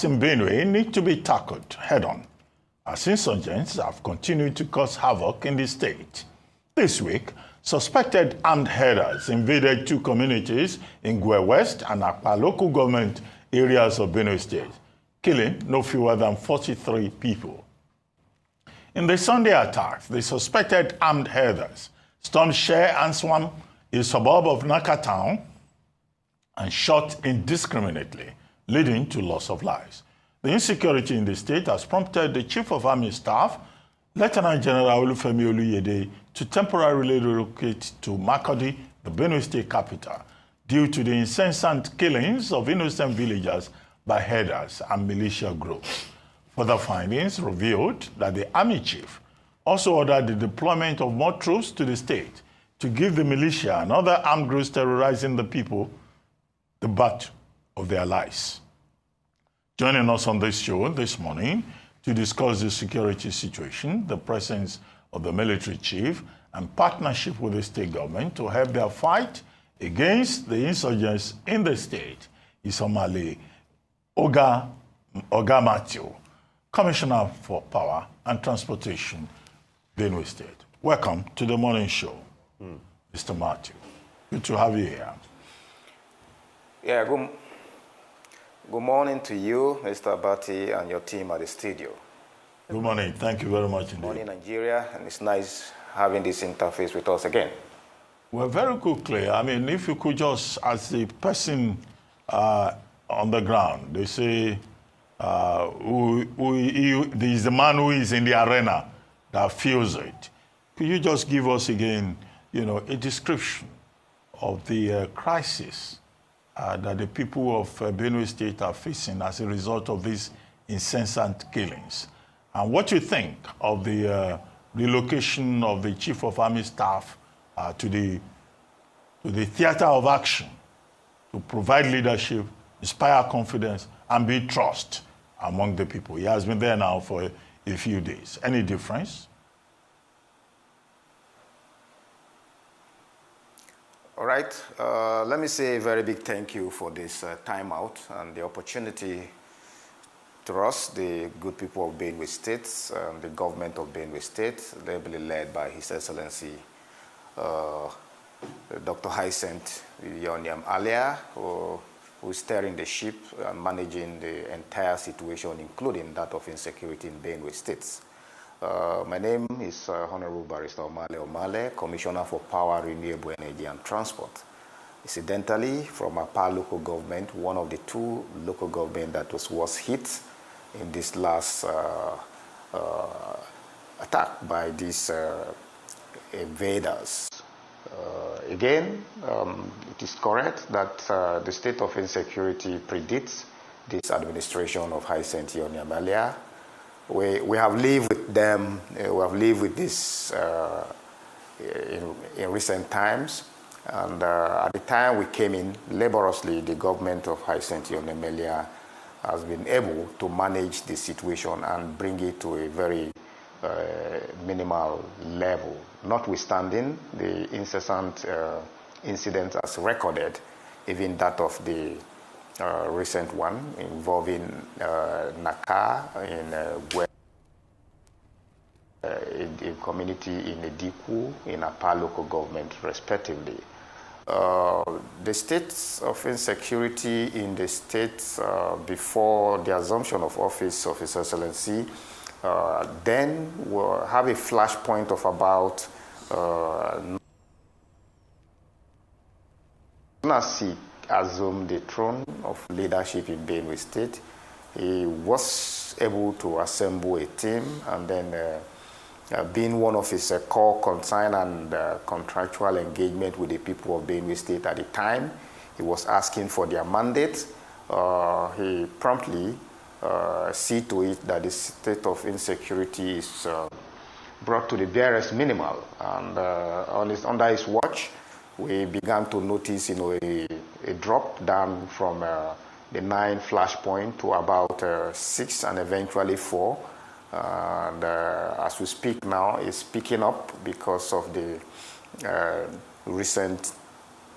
in Benue need to be tackled head-on, as insurgents have continued to cause havoc in the state. This week, suspected armed herders invaded two communities in Gwe West and Akpa local government areas of Benue State, killing no fewer than 43 people. In the Sunday attack, the suspected armed herders stormed Share and Swam, a suburb of Naka town, and shot indiscriminately, leading to loss of lives. The insecurity in the state has prompted the Chief of Army Staff, Lieutenant General Olufemi Oluyede, to temporarily relocate to Makurdi, the Benue State capital, due to the incessant killings of innocent villagers by herders and militia groups. Further findings revealed that the Army Chief also ordered the deployment of more troops to the state to give the militia and other armed groups terrorizing the people the butt of their lives. Joining us on this show this morning to discuss the security situation, the presence of the military chief, and partnership with the state government to help their fight against the insurgents in the state is Omale Oga Matthew, Commissioner for Power and Transportation, Benue State. Welcome to the morning show, Mr. Matthew. Good to have you here. Yeah, good morning to you, Mr. Abati, and your team at the studio. Good morning. Thank you very much indeed. Good morning, Nigeria, and it's nice having this interface with us again. Well, very quickly, I mean, if you could just, as a person on the ground, they say, there's the man who is in the arena that feels it. Could you just give us again, a description of the crisis that the people of Benue State are facing as a result of these incessant killings? And what you think of the relocation of the Chief of Army Staff to the theater of action to provide leadership, inspire confidence, and build trust among the people. He has been there now for a few days. Any difference? All right. Let me say a very big thank you for this time out and the opportunity to us, the good people of Benue State, the government of Benue State, ably led by His Excellency Dr. Hyacinth Yoniam Alia, who is steering the ship and managing the entire situation, including that of insecurity in Benue State. My name is Honorable Barrister Omale, Commissioner for Power, Renewable Energy and Transport. Incidentally, from Akpa local government, one of the two local government that was hit in this last attack by these invaders. Again, it is correct that the state of insecurity predates this administration of Hyacinth Yoniam. We have lived with them, we have lived with this in recent times, and at the time we came in laboriously, the government of Hyacinth Yoniam has been able to manage the situation and bring it to a very minimal level, notwithstanding the incessant incidents as recorded, even that of the recent one involving Naka in a community in Ediku, in Akpa local government, respectively. The states of insecurity in the states before the assumption of office of His Excellency then will have a flashpoint of about Nasi assumed the throne of leadership in Benue State. He was able to assemble a team, and then being one of his core concern and contractual engagement with the people of Benue State at the time, he was asking for their mandate. He promptly see to it that the state of insecurity is brought to the barest minimal, and under his watch, we began to notice, a drop down from the 9 flashpoint to about 6 and eventually 4. And as we speak now, it's picking up because of the recent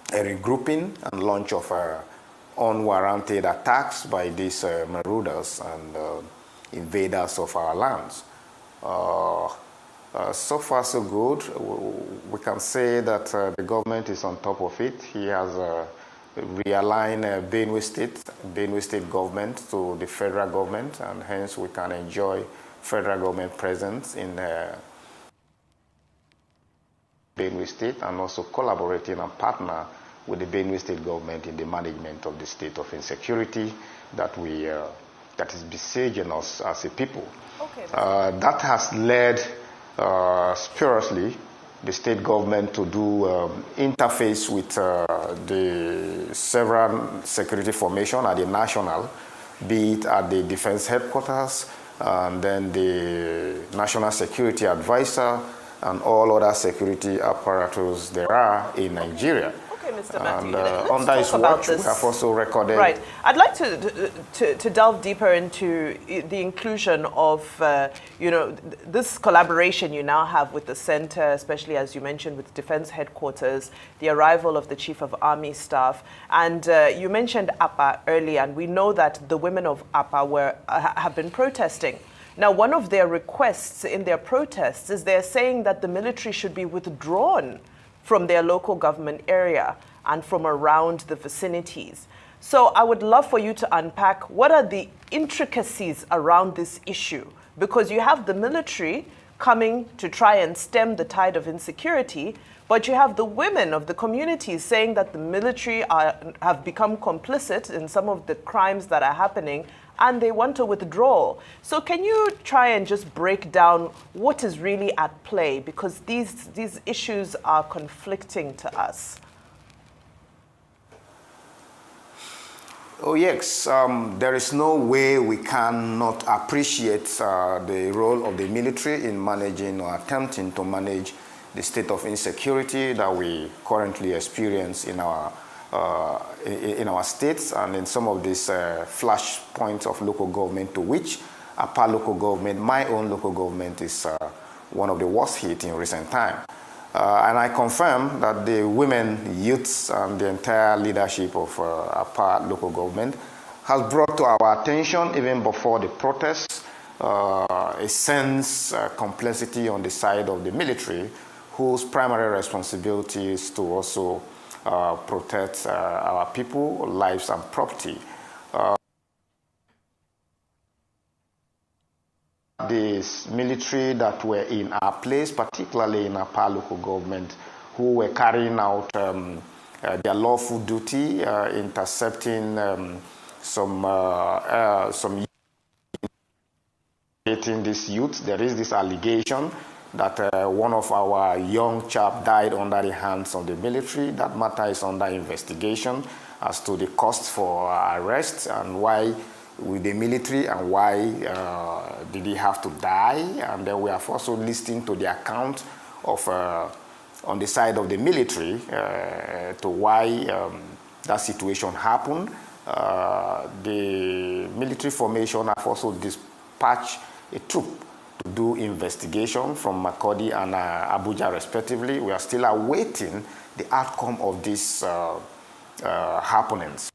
regrouping and launch of unwarranted attacks by these marauders and invaders of our lands. So far, so good. We can say that the government is on top of it. He has realigned Benue State government to the federal government, and hence we can enjoy federal government presence in Benue State, and also collaborating and partner with the Benue State government in the management of the state of insecurity that is besieging us as a people. Okay, that has led spuriously the state government to do interface with the several security formation at the national, be it at the defense headquarters, and then the national security advisor, and all other security apparatus there are in Nigeria. Okay, Mr. Matthew, and under his watch, we have also recorded... Right. I'd like to delve deeper into the inclusion of, you know, this collaboration you now have with the center, especially as you mentioned with defense headquarters, the arrival of the Chief of Army Staff, and you mentioned APA earlier, and we know that the women of APA have been protesting. Now, one of their requests in their protests is they're saying that the military should be withdrawn from their local government area and from around the vicinities. So I would love for you to unpack what are the intricacies around this issue, because you have the military coming to try and stem the tide of insecurity, but you have the women of the communities saying that the military have become complicit in some of the crimes that are happening, and they want to withdraw. So can you try and just break down what is really at play? Because these issues are conflicting to us. Oh, yes. There is no way we cannot appreciate the role of the military in managing or attempting to manage the state of insecurity that we currently experience in our states and in some of these flash points of local government, to which APA local government, my own local government, is one of the worst hit in recent time. And I confirm that the women, youths, and the entire leadership of APA local government has brought to our attention, even before the protests, a sense complexity on the side of the military, whose primary responsibility is to also protect our people, lives, and property. The military that were in our place, particularly in our local government, who were carrying out their lawful duty, intercepting some this youth. There is this allegation that one of our young chap died under the hands of the military. That matter is under investigation as to the cost for arrest and why with the military and why did he have to die. And then we have also listened to the account of on the side of the military to why that situation happened. The military formation have also dispatched a troop to do investigation from Makurdi and Abuja respectively. We are still awaiting the outcome of these happenings.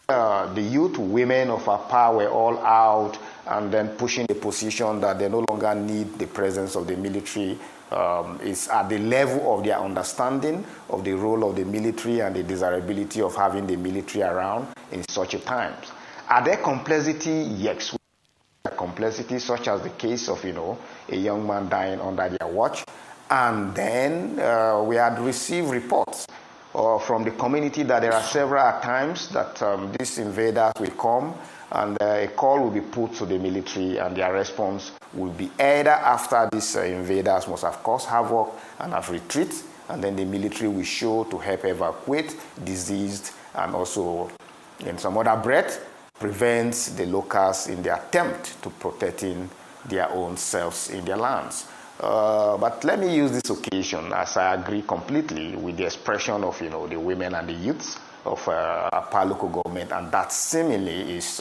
The youth, women of APA were all out and then pushing the position that they no longer need the presence of the military. Is at the level of their understanding of the role of the military and the desirability of having the military around in such a times. Are there complexity? Yes. Complexity, such as the case of, a young man dying under their watch. And then we had received reports from the community that there are several times that these invaders will come and a call will be put to the military, and their response will be either after these invaders must have caused havoc and have retreated, and then the military will show to help evacuate diseased and also, in some other breath, prevents the locals in the attempt to protecting their own selves in their lands. But let me use this occasion, as I agree completely with the expression of, the women and the youths of APA local government, and that seemingly is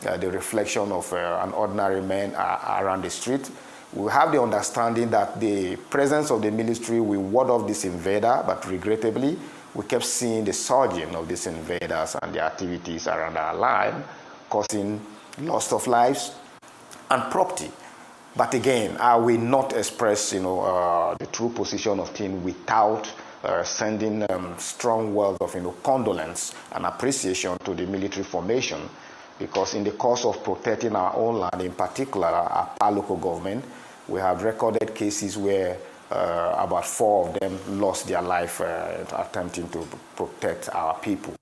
the reflection of an ordinary man around the street. We have the understanding that the presence of the military will ward off this invader, but regrettably, we kept seeing the surging of these invaders and their activities around our land, causing loss of lives and property. But again, I will not express, the true position of things without sending strong words of, condolence and appreciation to the military formation, because in the course of protecting our own land, in particular our local government, we have recorded cases where about 4 of them lost their life attempting to protect our people.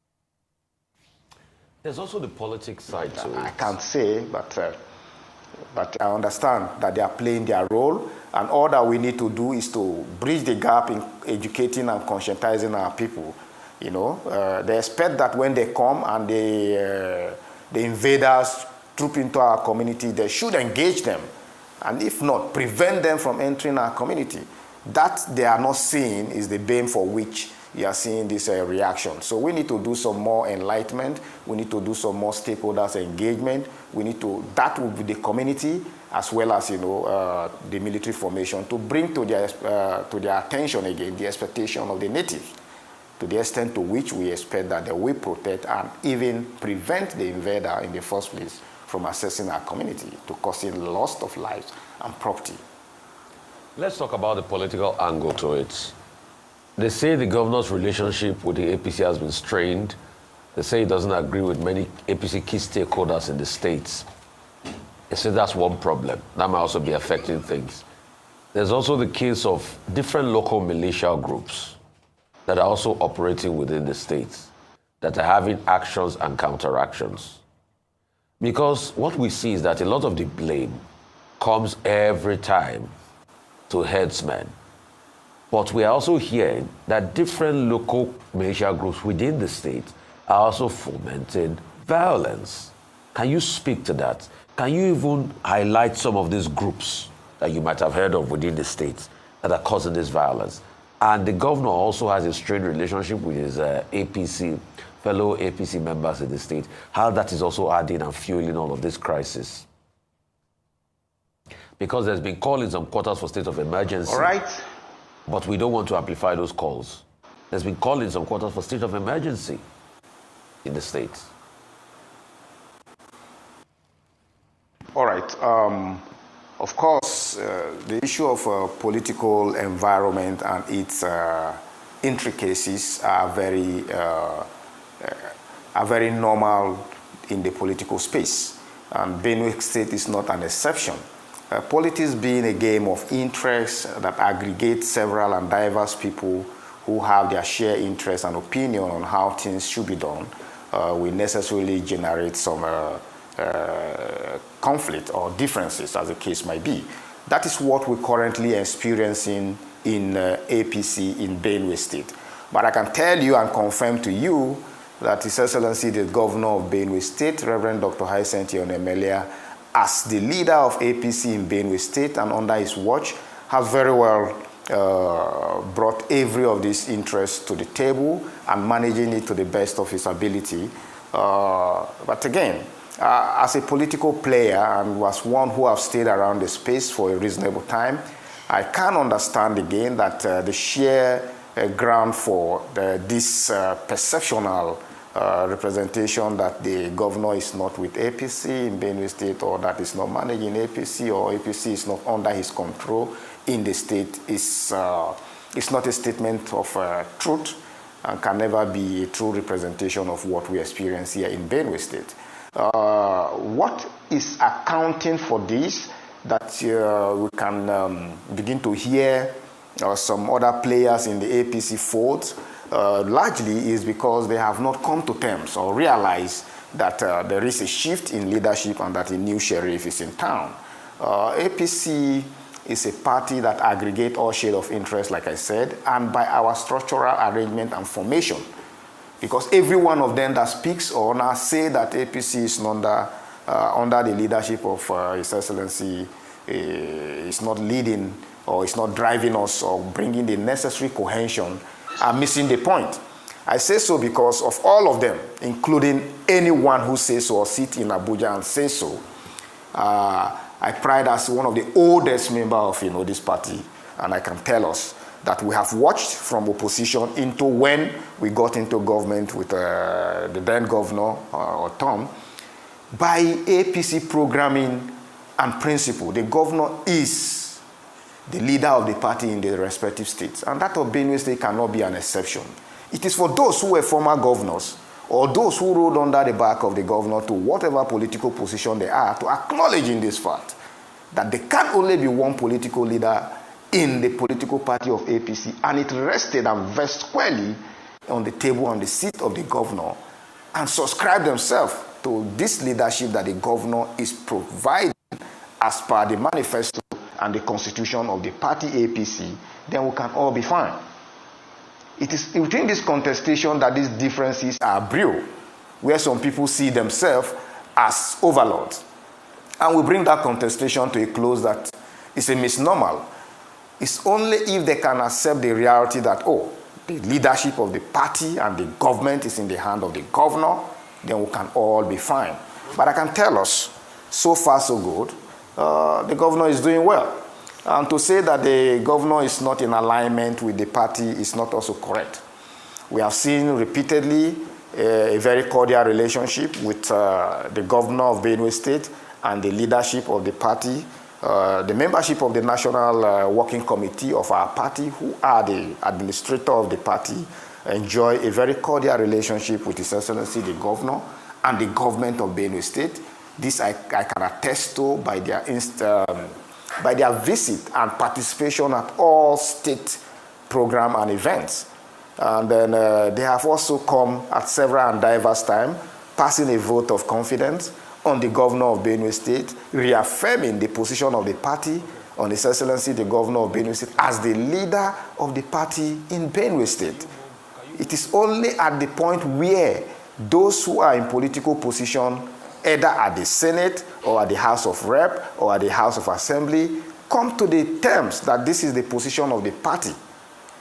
There's also the politics side to it. I can't say, but I understand that they are playing their role, and all that we need to do is to bridge the gap in educating and conscientizing our people. They expect that when they come and the invaders troop into our community, they should engage them, and if not, prevent them from entering our community. That they are not seeing is the bane for which you are seeing this reaction. So we need to do some more enlightenment. We need to do some more stakeholders engagement. That will be the community as well as, the military formation, to bring to their attention again the expectation of the natives, to the extent to which we expect that they will protect and even prevent the invader in the first place from accessing our community, to causing loss of lives and property. Let's talk about the political angle to it. They say the governor's relationship with the APC has been strained. They say he doesn't agree with many APC key stakeholders in the states. They say that's one problem. That might also be affecting things. There's also the case of different local militia groups that are also operating within the states, that are having actions and counteractions. Because what we see is that a lot of the blame comes every time to headsmen. But we are also hearing that different local militia groups within the state are also fomenting violence. Can you speak to that? Can you even highlight some of these groups that you might have heard of within the state that are causing this violence? And the governor also has a strained relationship with his fellow APC members in the state. How that is also adding and fueling all of this crisis? Because there's been call in some quarters for state of emergency. All right. But we don't want to amplify those calls. There's been call in some quarters for state of emergency in the states. All right. Of course, the issue of political environment and its intricacies are very normal in the political space. And Benue State is not an exception. Politics being a game of interests that aggregates several and diverse people who have their shared interests and opinion on how things should be done, will necessarily generate some conflict or differences, as the case might be. That is what we're currently experiencing in APC in Benue State. But I can tell you and confirm to you that His Excellency the Governor of Benue State, Reverend Dr. Hyacinth Onemelia, as the leader of APC in Benue State and under his watch, has very well brought every of these interests to the table and managing it to the best of his ability. But again, as a political player and was one who have stayed around the space for a reasonable time, I can understand again that the sheer ground for this perceptional representation that the governor is not with APC in Benue State, or that is not managing APC, or APC is not under his control in the state is not a statement of truth and can never be a true representation of what we experience here in Benue State. What is accounting for this, that we can begin to hear some other players in the APC fold, largely is because they have not come to terms or realized that there is a shift in leadership and that a new sheriff is in town. APC is a party that aggregates all shades of interest, like I said, and by our structural arrangement and formation. Because every one of them that speaks or now say that APC is under the leadership of His Excellency is not leading or is not driving us or bringing the necessary cohesion, are missing the point. I say so because of all of them, including anyone who says so or sit in Abuja and says so. I pride as one of the oldest members of this party, and I can tell us that we have watched from opposition into when we got into government with the then governor, or Tom, by APC programming and principle, the governor is the leader of the party in the respective states. And that of Benue State cannot be an exception. It is for those who were former governors or those who rode under the back of the governor to whatever political position they are to acknowledge in this fact that there can only be one political leader in the political party of APC, and it rested and vests squarely on the table on the seat of the governor and subscribe themselves to this leadership that the governor is providing as per the manifesto and the constitution of the party APC, then we can all be fine. It is within this contestation that these differences are brewed, where some people see themselves as overlords. And we bring that contestation to a close that is a misnomer. It's only if they can accept the reality that, oh, the leadership of the party and the government is in the hand of the governor, then we can all be fine. But I can tell us, so far so good, the governor is doing well. And to say that the governor is not in alignment with the party is not also correct. We have seen repeatedly a very cordial relationship with the governor of Benue State and the leadership of the party, the membership of the National Working Committee of our party, who are the administrator of the party, enjoy a very cordial relationship with His Excellency the Governor and the government of Benue State. This I can attest to by their visit and participation at all state program and events. And then they have also come at several and diverse times, passing a vote of confidence on the governor of Benue State, reaffirming the position of the party on His Excellency the Governor of Benue State as the leader of the party in Benue State. It is only at the point where those who are in political position, either at the Senate or at the House of Rep or at the House of Assembly, come to the terms that this is the position of the party,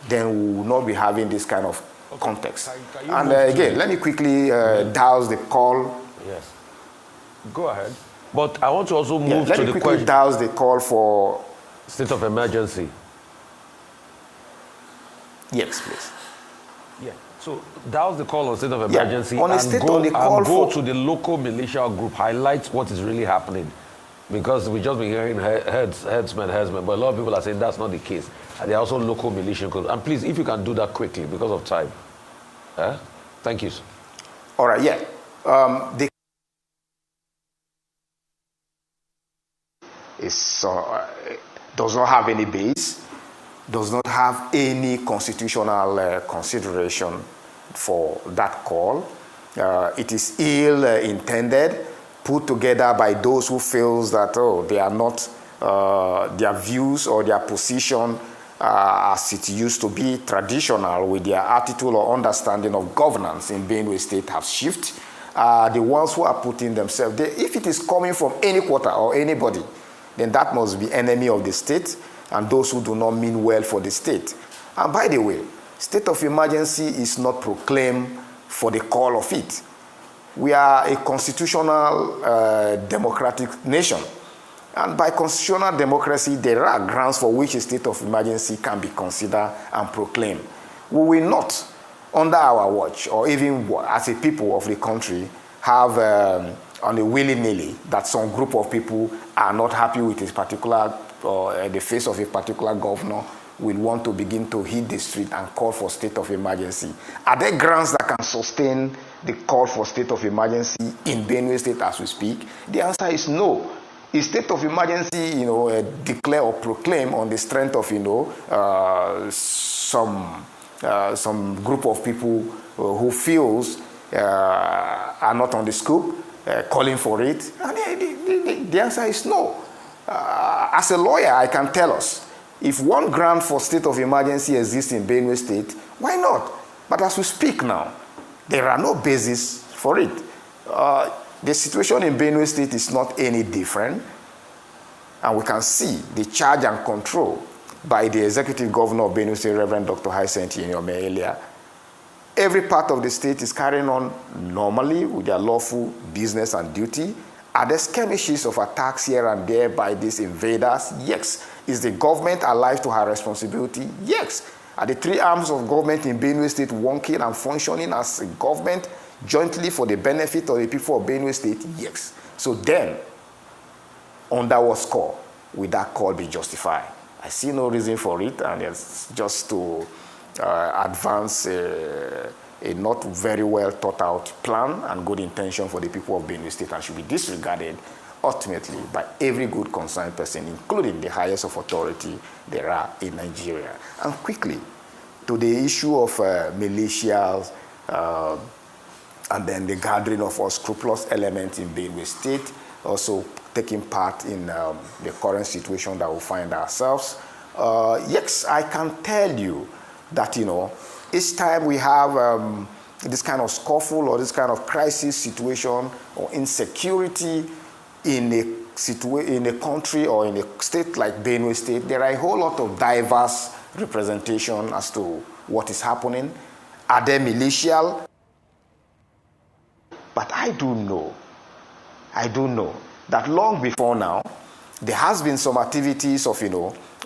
then we will not be having this kind of context. And again, let me quickly douse the call. Yes. Go ahead. But I want to also move to the question. Let me quickly douse the call for state of emergency. Yes, please. Yeah. So that was the call on state of emergency, on and go to the local militia group, highlight what is really happening. Because we've just been hearing headsmen, but a lot of people are saying that's not the case. And there are also local militia groups. And please, if you can do that quickly because of time. Thank you. All right, yeah. The does not have any base, does not have any constitutional consideration for that call. It is ill-intended, put together by those who feels that, oh, they are not, their views or their position as it used to be traditional with their attitude or understanding of governance in Benue State have shifted. The ones who are putting themselves there, if it is coming from any quarter or anybody, then that must be enemy of the state and those who do not mean well for the state. And by the way, state of emergency is not proclaimed for the call of it. We are a constitutional democratic nation. And by constitutional democracy, there are grounds for which a state of emergency can be considered and proclaimed. We will not, under our watch, or even as a people of the country, have on a willy-nilly that some group of people are not happy with a particular, or the face of a particular governor, will want to begin to hit the street and call for state of emergency. Are there grounds that can sustain the call for state of emergency in Benue State as we speak? The answer is no. Is state of emergency, declare or proclaim on the strength of, some group of people who feels are not on the scope, calling for it? And the answer is no. As a lawyer, I can tell us, if one ground for state of emergency exists in Benue State, why not? But as we speak now, there are no basis for it. The situation in Benue State is not any different, and we can see the charge and control by the executive governor of Benue State, Reverend Dr. Hyacinth Inyome earlier. Every part of the state is carrying on normally with their lawful business and duty. Are there skirmishes of attacks here and there by these invaders? Yes. Is the government alive to her responsibility? Yes. Are the three arms of government in Benue State working and functioning as a government jointly for the benefit of the people of Benue State? Yes. So then, under what score will that call be justified? I see no reason for it, and it's just to advance a not very well thought out plan and good intention for the people of Benue State, and should be disregarded ultimately by every good concerned person, including the highest of authority there are in Nigeria. And quickly, to the issue of militias and then the gathering of unscrupulous elements in Benue State, also taking part in the current situation that we find ourselves. Yes, I can tell you that, each time we have this kind of scuffle or this kind of crisis situation or insecurity in a country or in a state like Benue State, there are a whole lot of diverse representation as to what is happening. Are they militial? But I do know that long before now, there has been some activities of,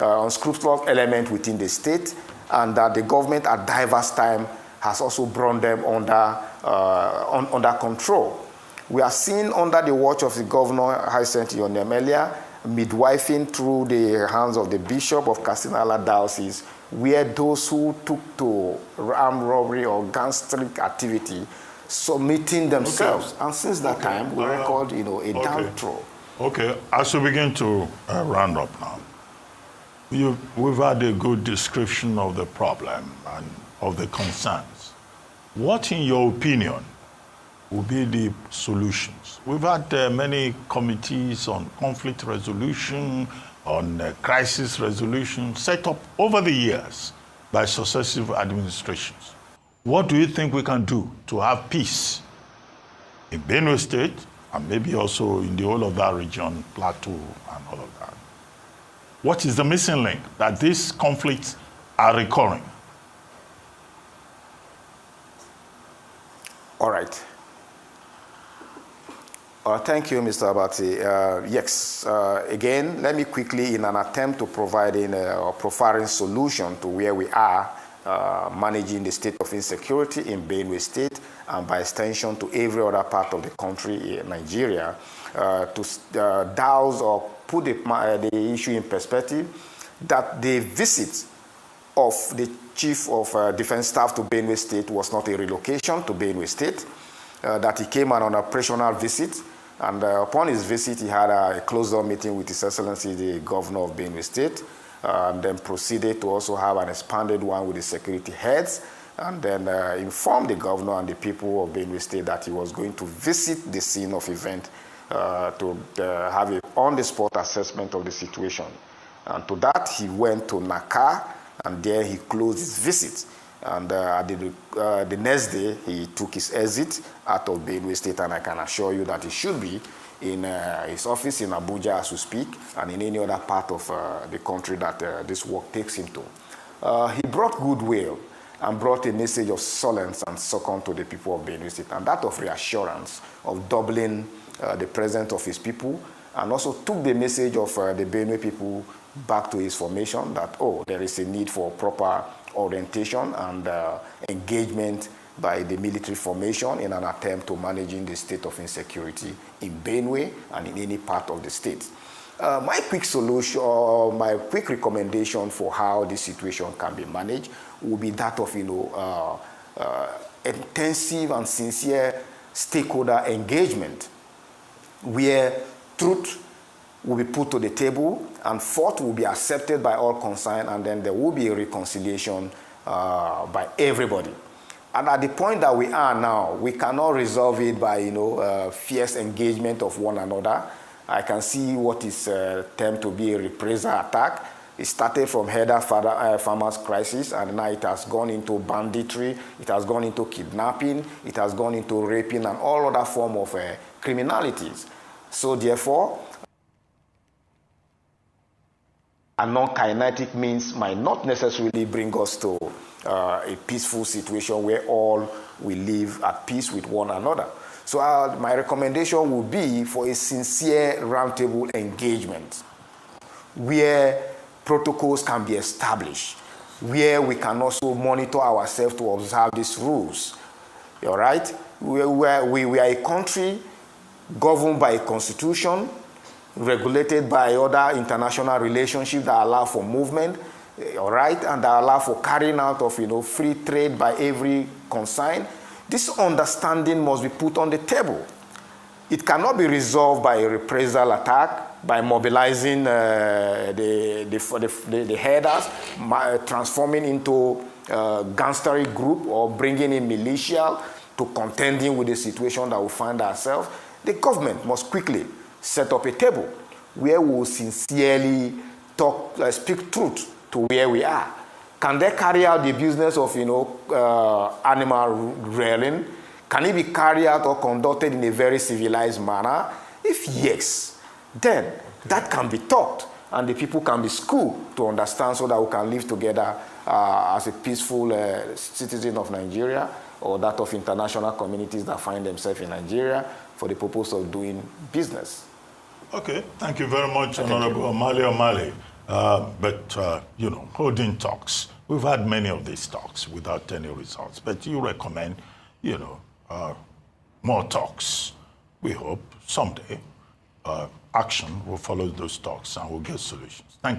unscrupulous element within the state, and that the government at diverse time has also brought them under control. We are seeing under the watch of the governor, Hyacinth Yonemelia, midwifing through the hands of the Bishop of Katsina Diocese, where those who took to armed robbery or gangster activity submitting themselves. Okay. And since that time, we record, a down throw. Okay, as we begin to round up now, we've had a good description of the problem and of the concerns. What, in your opinion, will be the solutions? We've had many committees on conflict resolution, on crisis resolution, set up over the years by successive administrations. What do you think we can do to have peace in Benue State and maybe also in the whole of that region, Plateau and all of that? What is the missing link that these conflicts are recurring? All right. Thank you, Mr. Abati. Yes, again, let me quickly, in an attempt to providing or providing solution to where we are managing the state of insecurity in Benue State, and by extension to every other part of the country in Nigeria, to douse or put the issue in perspective, that the visit of the Chief of Defense Staff to Benue State was not a relocation to Benue State, that he came on an operational visit, and upon his visit, he had a closed-door meeting with His Excellency, the Governor of Benue State, and then proceeded to also have an expanded one with the security heads, and then informed the governor and the people of Benue State that he was going to visit the scene of event to have an on-the-spot assessment of the situation. And to that, he went to Naka, and there he closed his visit. And the next day, he took his exit out of Benue State, and I can assure you that he should be in his office in Abuja as we speak, and in any other part of the country that this work takes him to. He brought goodwill and brought a message of solace and succor to the people of Benue State, and that of reassurance, of doubling the presence of his people, and also took the message of the Benue people back to his formation that, there is a need for proper orientation and engagement by the military formation in an attempt to managing the state of insecurity in Benue and in any part of the state. My quick solution, or my quick recommendation for how this situation can be managed would be that of, intensive and sincere stakeholder engagement, where truth will be put to the table and fault will be accepted by all concerned, and then there will be a reconciliation by everybody. And at the point that we are now, we cannot resolve it by, fierce engagement of one another. I can see what is termed to be a reprisal attack. It started from header farmers crisis, and now it has gone into banditry, it has gone into kidnapping, it has gone into raping and all other form of criminalities. So therefore, a non-kinetic means might not necessarily bring us to a peaceful situation where all will live at peace with one another. So my recommendation would be for a sincere roundtable engagement, where protocols can be established where we can also monitor ourselves to observe these rules. All right? We are a country governed by a constitution, regulated by other international relationships that allow for movement, all right, and that allow for carrying out of, free trade by every consign. This understanding must be put on the table. It cannot be resolved by a reprisal attack, by mobilizing the headers, transforming into a gangstery group or bringing in militia to contending with the situation that we find ourselves. The government must quickly set up a table where we will sincerely speak truth to where we are. Can they carry out the business of, animal rearing? Can it be carried out or conducted in a very civilized manner? If yes, then that can be taught and the people can be schooled to understand so that we can live together as a peaceful citizen of Nigeria or that of international communities that find themselves in Nigeria for the purpose of doing business. Okay, thank you very much, Honorable Omale. Holding talks. We've had many of these talks without any results, but you recommend, more talks. We hope someday action will follow those talks and we'll get solutions. Thank you.